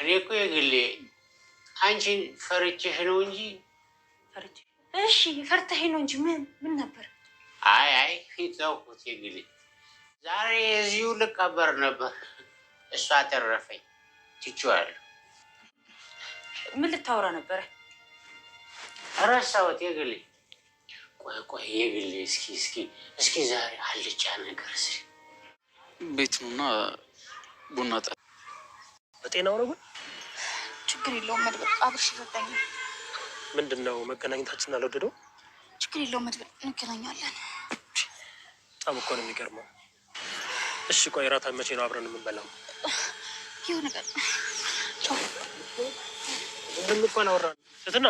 እኔ እኮ የግሌ አንቺን ፈርቼሽ ነው እንጂ ፈርቼ እሺ ፈርተሽ ነው እንጂ ምን ነበር? አይ ፊት ተውኩት። የግሌ ዛሬ እዚሁ ልቀበር ነበር፣ እሷ ተረፈኝ ትቼዋለሁ። ምን ልታወራ ነበረ? ረሳሁት የግሌ። ቆይ የግሌ እስኪ ዛሬ አልጫ ነገር እስኪ ቤት ነውና ቡና ጠ በጤናው ነው ግን ችግር የለውም። መድብል አብርሽ ይረዳኛል። ምንድን ነው መገናኘታችን አልወደደው? ችግር የለውም መድብል እንገናኛለን። በጣም እኮ ነው የሚገርመው። እሺ ቆይ እራት መቼ ነው አብረን የምንበላው? ይኸው ነገር ምን እንኳን አወራን ትትና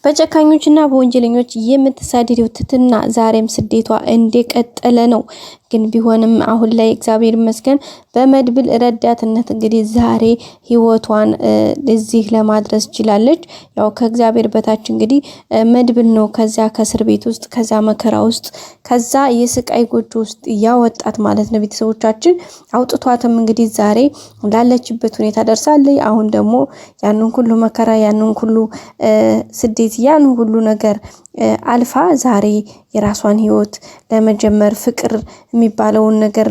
በጨካኞችና በወንጀለኞች የምትሳደደው ትትና ዛሬም ስደቷ እንደቀጠለ ነው። ግን ቢሆንም አሁን ላይ እግዚአብሔር ይመስገን በመድብል ረዳትነት እንግዲህ ዛሬ ህይወቷን እዚህ ለማድረስ ችላለች። ያው ከእግዚአብሔር በታች እንግዲህ መድብል ነው ከዛ ከእስር ቤት ውስጥ ከዛ መከራ ውስጥ ከዛ የስቃይ ጎጆ ውስጥ ያወጣት ማለት ነው። ቤተሰቦቻችን አውጥቷትም እንግዲህ ዛሬ ላለችበት ሁኔታ ደርሳለች። አሁን ደግሞ ያንን ሁሉ መከራ ያንን ሁሉ ስደት ያን ሁሉ ነገር አልፋ ዛሬ የራሷን ህይወት ለመጀመር ፍቅር የሚባለውን ነገር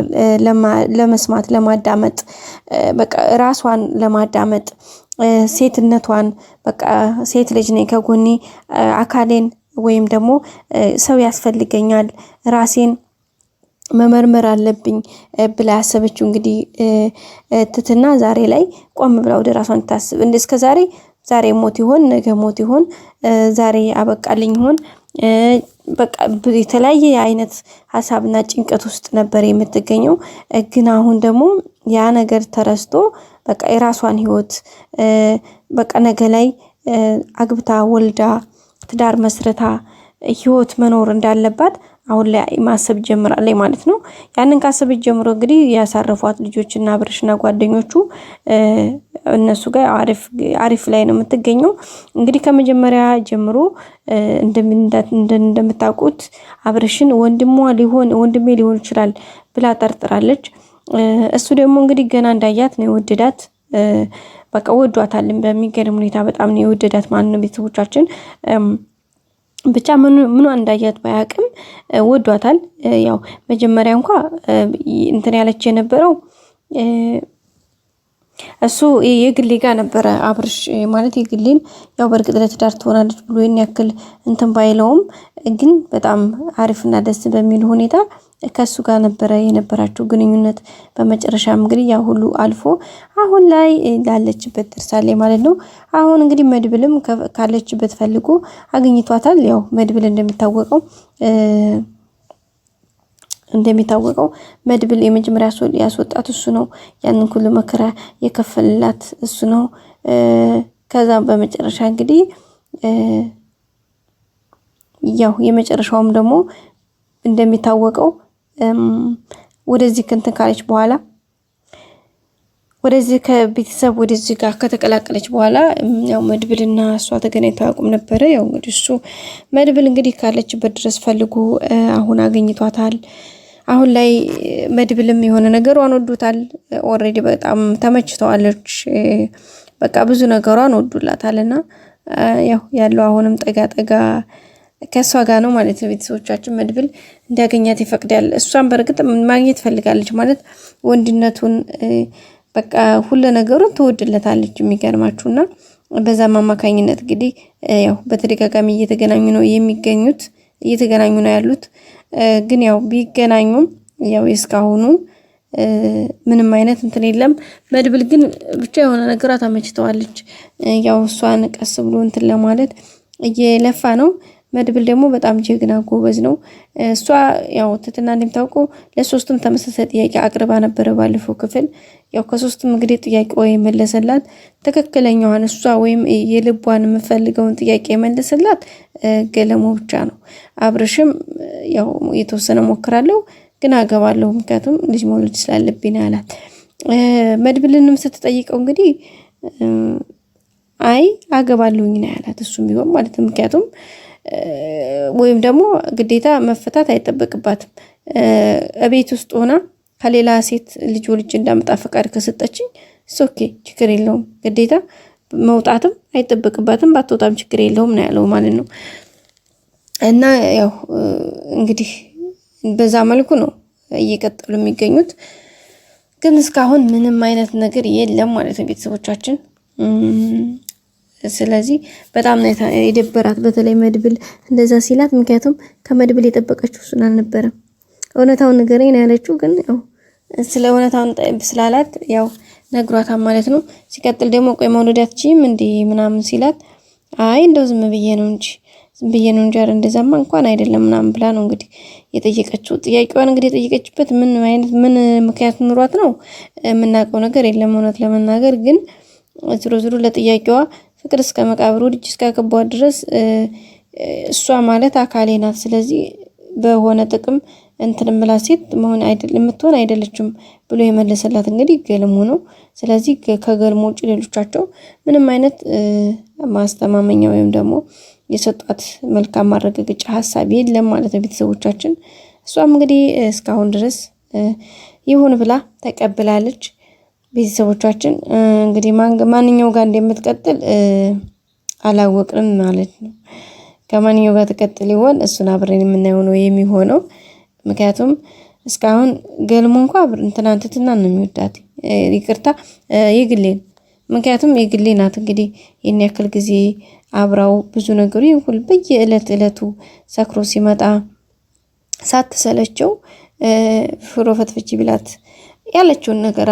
ለመስማት ለማዳመጥ በቃ ራሷን ለማዳመጥ ሴትነቷን በቃ ሴት ልጅ ነኝ ከጎኔ አካሌን ወይም ደግሞ ሰው ያስፈልገኛል ራሴን መመርመር አለብኝ ብላ ያሰበችው እንግዲህ ትትና ዛሬ ላይ ቆም ብላ ወደ ራሷን ታስብ እንደስከ ዛሬ ሞት ይሆን ነገ ሞት ይሆን ዛሬ አበቃልኝ ይሆን በቃ የተለያየ አይነት ሐሳብና ጭንቀት ውስጥ ነበር የምትገኘው። ግን አሁን ደግሞ ያ ነገር ተረስቶ በቃ የራሷን ህይወት በቃ ነገ ላይ አግብታ ወልዳ ትዳር መስረታ ህይወት መኖር እንዳለባት አሁን ላይ ማሰብ ጀምራለች ማለት ነው። ያንን ካሰበች ጀምሮ እንግዲህ ያሳረፏት ልጆችና አብርሽና ጓደኞቹ እነሱ ጋር አሪፍ ላይ ነው የምትገኘው። እንግዲህ ከመጀመሪያ ጀምሮ እንደምታውቁት አብርሽን ወንድሜ ሊሆን ይችላል ብላ ጠርጥራለች። እሱ ደግሞ እንግዲህ ገና እንዳያት ነው የወደዳት። በቃ ወዷታልን በሚገርም ሁኔታ በጣም ነው የወደዳት ማለት ነው። ቤተሰቦቻችን ብቻ ምኑ እንዳያት ባያቅም ወዷታል። ያው መጀመሪያ እንኳን እንትን ያለች የነበረው እሱ የግሌ ጋር ነበረ አብርሽ ማለት የግሌን ያው በርግጥ ለትዳር ትሆናለች ብሎ ያክል እንትን ባይለውም ግን በጣም አሪፍና ደስ በሚል ሁኔታ ከሱ ጋር ነበረ የነበራቸው ግንኙነት። በመጨረሻም እንግዲህ ያ ሁሉ አልፎ አሁን ላይ ላለችበት ደርሳለች ማለት ነው። አሁን እንግዲህ መድብልም ካለችበት ፈልጎ አግኝቷታል። ያው መድብል እንደሚታወቀው መድብል የመጀመሪያ ያስወጣት እሱ ነው። ያንን ሁሉ መከራ የከፈለላት እሱ ነው። ከዛም በመጨረሻ እንግዲህ ያው የመጨረሻውም ደግሞ እንደሚታወቀው ወደዚህ እንትን ካለች በኋላ ወደዚህ ከቤተሰብ ወደዚህ ጋር ከተቀላቀለች በኋላ ያው መድብልና እሷ ተገናኝተው አቁም ነበር። ያው እንግዲህ እሱ መድብል እንግዲህ ካለችበት ድረስ ፈልጎ አሁን አገኝቷታል። አሁን ላይ መድብልም የሆነ ነገሯን ወዶታል። ኦሬዲ በጣም ተመችተዋለች። በቃ ብዙ ነገሯን ወዶላታልና ያው ያለው አሁንም ጠጋ ከሷ ጋር ነው ማለት ነው። ቤተሰቦቻችን መድብል እንዲያገኛት ይፈቅዳል። እሷን በርግጥ ማግኘት ፈልጋለች ማለት ወንድነቱን በቃ ሁሉ ነገሩን ትወድለታለች። የሚገርማችሁና በዛም አማካኝነት እንግዲህ ያው በተደጋጋሚ እየተገናኙ ነው ያሉት። ግን ያው ቢገናኙም ያው እስካሁኑ ምንም አይነት እንትን የለም። መድብል ግን ብቻ የሆነ ነገር አመችተዋለች። ያው እሷን ቀስ ብሎ እንትን ለማለት እየለፋ ነው። መድብል ደግሞ በጣም ጀግና ጎበዝ ነው። እሷ ያው ትትና እንደምታውቀው ለሶስቱም ተመሳሳይ ጥያቄ አቅርባ ነበር ባለፈው ክፍል። ያው ከሶስቱም እንግዲህ ጥያቄው የመለሰላት ትክክለኛዋን እሷ ወይም የልቧን የምፈልገውን ጥያቄ የመለሰላት ገለሞ ብቻ ነው። አብርሽም ያው የተወሰነ ሞክራለሁ ግን አገባለሁ ምክንያቱም ልጅ መውለድ ስላለብኝ አላት። መድብልንም ስትጠይቀው እንግዲህ አይ አገባለሁኝ ነው ያላት። እሱም ቢሆን ማለት ምክንያቱም ወይም ደግሞ ግዴታ መፈታት አይጠበቅባትም። እቤት ውስጥ ሆና ከሌላ ሴት ልጅ ወልጅ እንዳመጣ ፈቃድ ከሰጠችኝ ኦኬ ችግር የለውም ግዴታ መውጣትም አይጠበቅባትም ባትወጣም ችግር የለውም ነው ያለው ማለት ነው። እና ያው እንግዲህ በዛ መልኩ ነው እየቀጠሉ የሚገኙት። ግን እስካሁን ምንም አይነት ነገር የለም ማለት ነው ቤተሰቦቻችን። ስለዚህ በጣም ነው የደበራት በተለይ መድብል እንደዛ ሲላት፣ ምክንያቱም ከመድብል የጠበቀችው እሱን አልነበረም። እውነታውን ንገረኝ ነው ያለችው። ግን ያው ስለ እውነታውን ስላላት ያው ነግሯታል ማለት ነው። ሲቀጥል ደግሞ ቆይ መውለድ አትችይም እንዴ ምናምን ሲላት፣ አይ እንደው ዝም ብዬ ነው እንጂ እንደዛማ እንኳን አይደለም ምናምን ብላ ነው እንግዲህ የጠየቀችው። ጥያቄዋን እንግዲህ የጠየቀችበት ምን ምክንያት ኑሯት ነው የምናውቀው ነገር የለም እውነት ለመናገር። ግን ዝሮ ለጥያቄዋ ፍቅር እስከ መቃብሩ ልጅ እስካገባው ድረስ እሷ ማለት አካሌ ናት። ስለዚህ በሆነ ጥቅም እንትን ምላ ሴት የምትሆን አይደለችም ብሎ የመለሰላት እንግዲህ ገልሙ ነው። ስለዚህ ከገልሙ ውጭ ሌሎቻቸው ምንም አይነት ማስተማመኛ ወይም ደግሞ የሰጧት መልካም ማረጋገጫ ሀሳብ የለም ማለት ነው ቤተሰቦቻችን። እሷም እንግዲህ እስካሁን ድረስ ይሁን ብላ ተቀብላለች። ቤተሰቦቻችን እንግዲህ ማንኛው ጋር እንደምትቀጥል አላወቅንም ማለት ነው። ከማንኛው ጋር ተቀጥል ይሆን እሱን አብረን የምናየው ነው የሚሆነው። ምክንያቱም እስካሁን ገልሞ እንኳን ትናንትና ነው የሚወዳት ይቅርታ የግሌን ምክንያቱም የግሌ ናት እንግዲህ የኔ ያክል ጊዜ አብራው ብዙ ነገሩ ይሁን በየእለቱ ሰክሮ ሲመጣ ሳትሰለቸው ፍሮ ፈትፍቺ ቢላት ያለችውን ነገር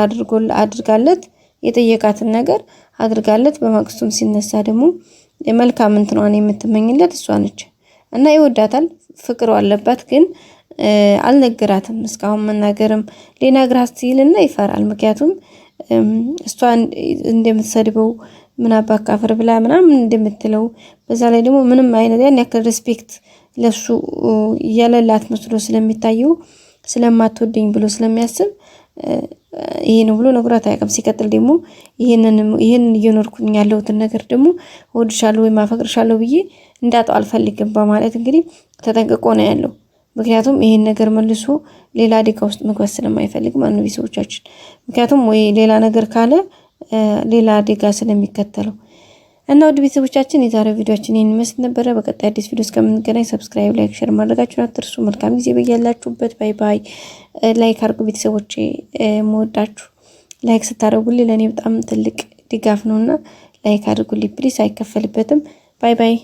አድርጋለት የጠየቃትን ነገር አድርጋለት በማግስቱም ሲነሳ ደግሞ መልካም እንትኗን የምትመኝለት እሷ ነች እና ይወዳታል። ፍቅሩ አለባት ግን አልነገራትም። እስካሁን መናገርም ሊነግራት ሲልና ይፈራል። ምክንያቱም እሷ እንደምትሰድበው ምን አባካፈር ብላ ምናምን እንደምትለው በዛ ላይ ደግሞ ምንም አይነት ያን ያክል ሪስፔክት ለሱ ያለላት መስሎ ስለሚታየው ስለማትወደኝ ብሎ ስለሚያስብ ይሄን ብሎ ነግሯት አያውቅም። ሲቀጥል ደግሞ ይሄን እየኖርኩኝ ያለሁትን ነገር ደግሞ እወድሻለሁ ወይ ማፈቅርሻለሁ ብዬ እንዳጣው አልፈልግም በማለት እንግዲህ ተጠንቅቆ ነው ያለው። ምክንያቱም ይሄን ነገር መልሶ ሌላ አደጋ ውስጥ መግባት ስለማይፈልግ ማለት ነው ቤተሰቦቻችን። ምክንያቱም ወይ ሌላ ነገር ካለ ሌላ አደጋ ስለሚከተለው እና ወደ ቤተሰቦቻችን የዛሬው ቪዲዮአችን ይሄን ይመስል ነበር። በቀጣይ አዲስ ቪዲዮ እስከምንገናኝ ሰብስክራይብ፣ ላይክ፣ ሼር ማድረጋችሁን አትርሱ። መልካም ጊዜ በያላችሁበት። ባይ ባይ። ላይክ አድርጉ ቤተሰቦቼ፣ መወዳችሁ። ላይክ ስታደርጉልኝ ለኔ በጣም ትልቅ ድጋፍ ነውና ላይክ አድርጉልኝ ፕሊስ፣ አይከፈልበትም። ባይ ባይ።